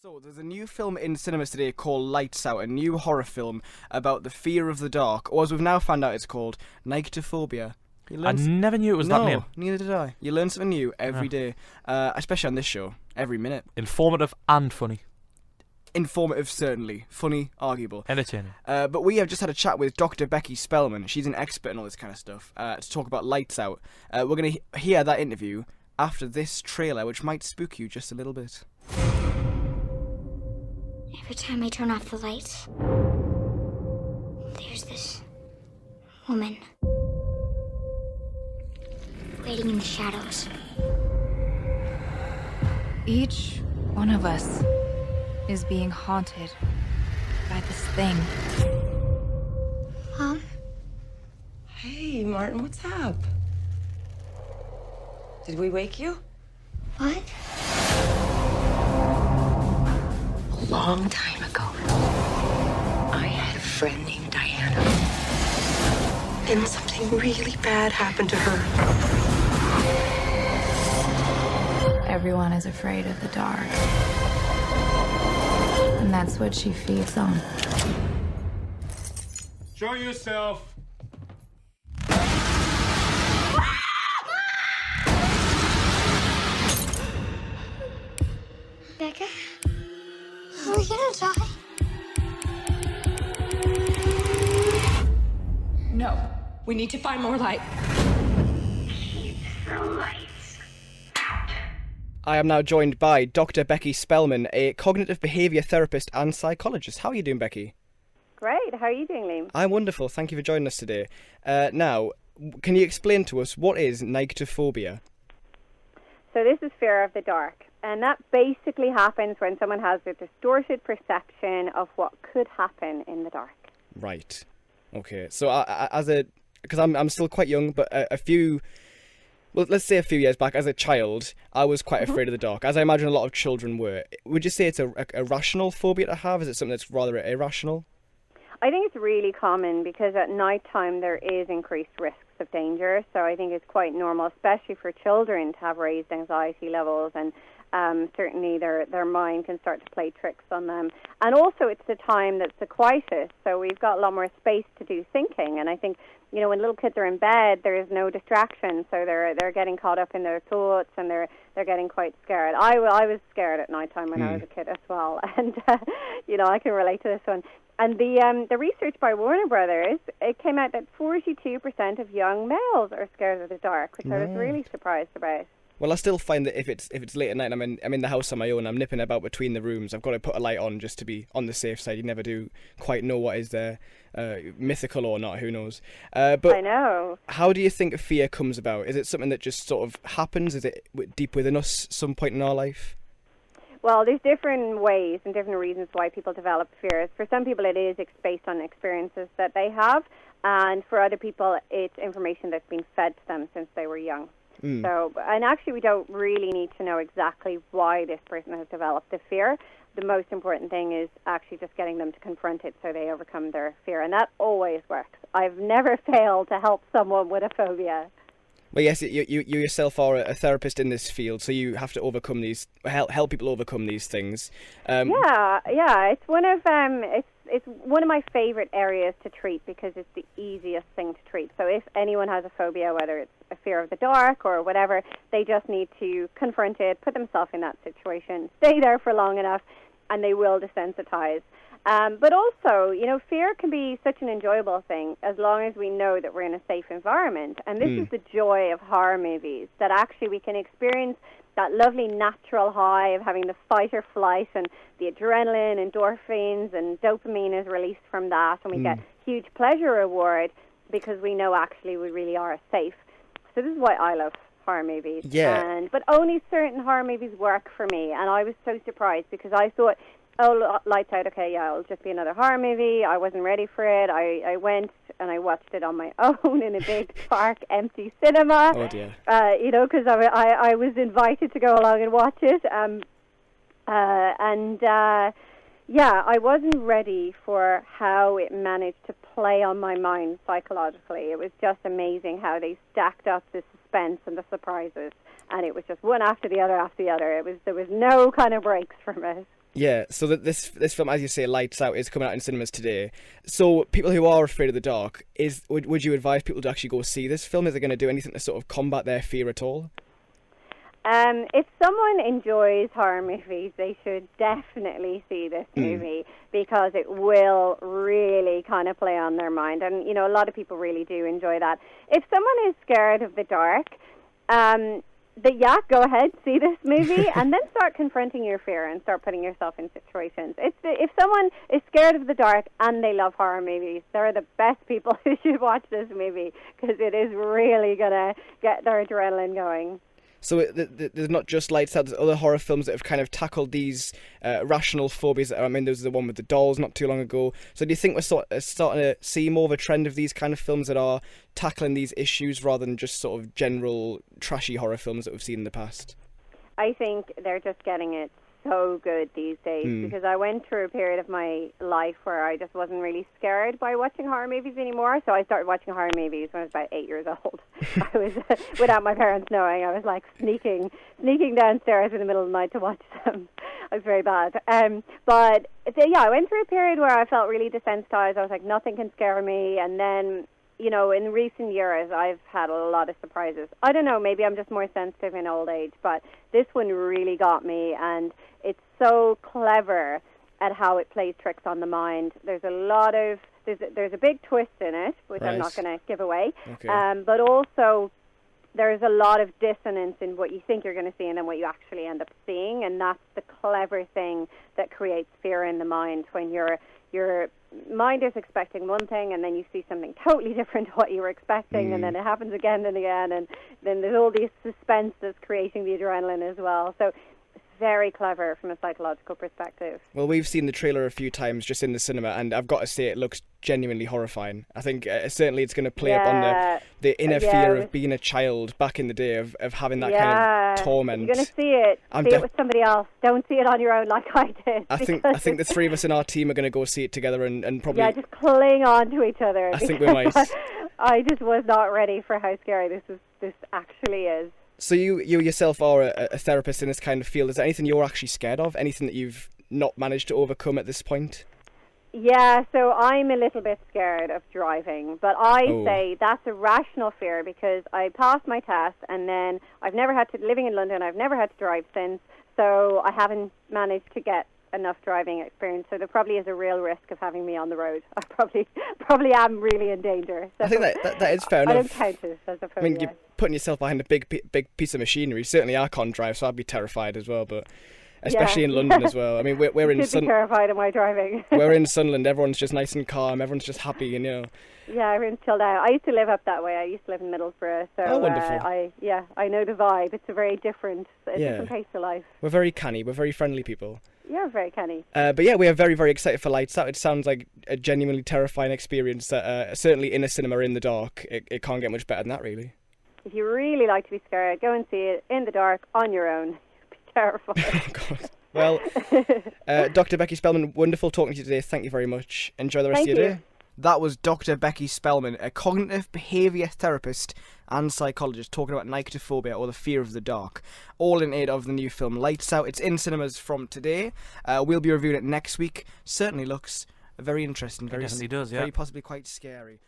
So, there's a new film in cinemas today called Lights Out, a new horror film about the fear of the dark, or as we've now found out it's called, nyctophobia. I never knew it was that name. No, neither did I. You learn something new every day, especially on this show, every minute. Informative and funny. Informative, certainly. Funny, arguable. Entertaining. But we have just had a chat with Dr Becky Spelman. She's an expert in all this kind of stuff, to talk about Lights Out. We're going to hear that interview after this trailer, which might spook you just a little bit. Every time I turn off the lights, there's this woman waiting in the shadows. Each one of us is being haunted by this thing. Mom? Hey, Martin, what's up? Did we wake you? What? A long time ago, I had a friend named Diana. And something really bad happened to her. Everyone is afraid of the dark. And that's what she feeds on. Show yourself. Becca? Are we gonna die? No, we need to find more light. I am now joined by Dr Becky Spelman, a cognitive behaviour therapist and psychologist. How are you doing, Becky? Great. How are you doing, Liam? I'm wonderful. Thank you for joining us today. Now, can you explain to us what is nyctophobia? So this is fear of the dark. And that basically happens when someone has a distorted perception of what could happen in the dark. Right. Okay. So because I'm still quite young, but let's say a few years back, as a child, I was quite afraid of the dark, as I imagine a lot of children were. Would you say it's a rational phobia to have? Is it something that's rather irrational? I think it's really common because at night time there is increased risks of danger. So I think it's quite normal, especially for children, to have raised anxiety levels, and certainly their mind can start to play tricks on them. And also it's the time that's the quietest, so we've got a lot more space to do thinking. And I think, you know, when little kids are in bed, there is no distraction, so they're getting caught up in their thoughts, and they're getting quite scared. I was scared at night time when I was a kid as well, and you know, I can relate to this one. And the research by Warner Brothers, it came out that 42% of young males are scared of the dark, which I was really surprised about. Well, I still find that if it's late at night and I'm in the house on my own, I'm nipping about between the rooms, I've got to put a light on just to be on the safe side. You never do quite know what is there, mythical or not, who knows. But I know. How do you think fear comes about? Is it something that just sort of happens? Is it deep within us some point in our life? Well, there's different ways and different reasons why people develop fears. For some people, it is based on experiences that they have, and for other people, it's information that's been fed to them since they were young. So, and actually, we don't really need to know exactly why this person has developed the fear. The most important thing is actually just getting them to confront it so they overcome their fear, and that always works. I've never failed to help someone with a phobia. Well, yes, you yourself are a therapist in this field, so you have to overcome help people overcome these things. Yeah, it's one of it's one of my favorite areas to treat because it's the easiest thing to treat. So if anyone has a phobia, whether it's a fear of the dark or whatever, they just need to confront it, put themselves in that situation, stay there for long enough, and they will desensitize. But also, you know, fear can be such an enjoyable thing as long as we know that we're in a safe environment. And this is the joy of horror movies, that actually we can experience that lovely natural high of having the fight or flight, and the adrenaline, endorphins, and dopamine is released from that, and we get huge pleasure reward because we know actually we really are safe. So this is why I love horror movies. Yeah. But only certain horror movies work for me, and I was so surprised because I thought, oh, Lights Out, okay, yeah, it'll just be another horror movie. I wasn't ready for it. I went and I watched it on my own in a big, dark, empty cinema. Oh, dear. You know, because I was invited to go along and watch it. Yeah, I wasn't ready for how it managed to play on my mind psychologically. It was just amazing how they stacked up the suspense and the surprises. And it was just one after the other after the other. There was no kind of breaks from it. Yeah, so that this film, as you say, Lights Out, is coming out in cinemas today. So people who are afraid of the dark, would you advise people to actually go see this film? Is it going to do anything to sort of combat their fear at all? If someone enjoys horror movies, they should definitely see this movie because it will really kind of play on their mind. And, you know, a lot of people really do enjoy that. If someone is scared of the dark, go ahead, see this movie, and then start confronting your fear and start putting yourself in situations. If someone is scared of the dark and they love horror movies, they're the best people who should watch this movie because it is really going to get their adrenaline going. So there's not just Lights Out, there's other horror films that have kind of tackled these rational phobias. I mean, there was the one with the dolls not too long ago. So do you think we're starting to see more of a trend of these kind of films that are tackling these issues rather than just sort of general trashy horror films that we've seen in the past? I think they're just getting it so good these days because I went through a period of my life where I just wasn't really scared by watching horror movies anymore. So I started watching horror movies when I was about 8 years old. I was, without my parents knowing, I was like sneaking downstairs in the middle of the night to watch them. I was very bad. I went through a period where I felt really desensitized. I was like, nothing can scare me. And then, you know, in recent years, I've had a lot of surprises. I don't know, maybe I'm just more sensitive in old age, but this one really got me, and it's so clever at how it plays tricks on the mind. There's a big twist in it, which I'm not going to give away, Okay. but also there's a lot of dissonance in what you think you're going to see and then what you actually end up seeing, and that's the clever thing that creates fear in the mind when your mind is expecting one thing and then you see something totally different to what you were expecting, and then it happens again and again, and then there's all this suspense that's creating the adrenaline as well. So very clever from a psychological perspective. Well, we've seen the trailer a few times just in the cinema, and I've got to say it looks genuinely horrifying. I think certainly it's going to play up on the inner fear of being a child back in the day, of having that kind of torment. You're going to see it. See it with somebody else. Don't see it on your own like I did. I think the three of us in our team are going to go see it together and probably... Yeah, just cling on to each other. I think we might. I just was not ready for how scary this actually is. So you yourself are a therapist in this kind of field. Is there anything you're actually scared of? Anything that you've not managed to overcome at this point? Yeah, so I'm a little bit scared of driving, but I say that's a rational fear because I passed my test and then living in London, I've never had to drive since, so I haven't managed to get enough driving experience, so there probably is a real risk of having me on the road. I probably am really in danger. So I think that is fair enough. I don't count it as a phobia. I mean, you're putting yourself behind a big piece of machinery. Certainly I can't drive, so I'd be terrified as well, but especially in London as well. I mean, we're in Sunderland. Terrified of my driving. We're in Sunderland. Everyone's just nice and calm. Everyone's just happy, and you know. Yeah, everyone's chilled out. I used to live up that way. I used to live in Middlesbrough, so wonderful. I know the vibe. It's a very different pace of life. We're very canny. We're very friendly people. You're very canny. But yeah, we are very, very excited for Lights Out. It sounds like a genuinely terrifying experience. Certainly in a cinema in the dark, it can't get much better than that, really. If you really like to be scared, go and see it in the dark on your own. You'll be terrified. Oh, God. Well, Dr. Becky Spelman, wonderful talking to you today. Thank you very much. Enjoy the rest of your day. That was Dr. Becky Spelman, a cognitive behaviour therapist and psychologist, talking about nyctophobia, or the fear of the dark, all in aid of the new film Lights Out. It's in cinemas from today. We'll be reviewing it next week. Certainly looks very interesting. It definitely does, yeah. Very possibly quite scary.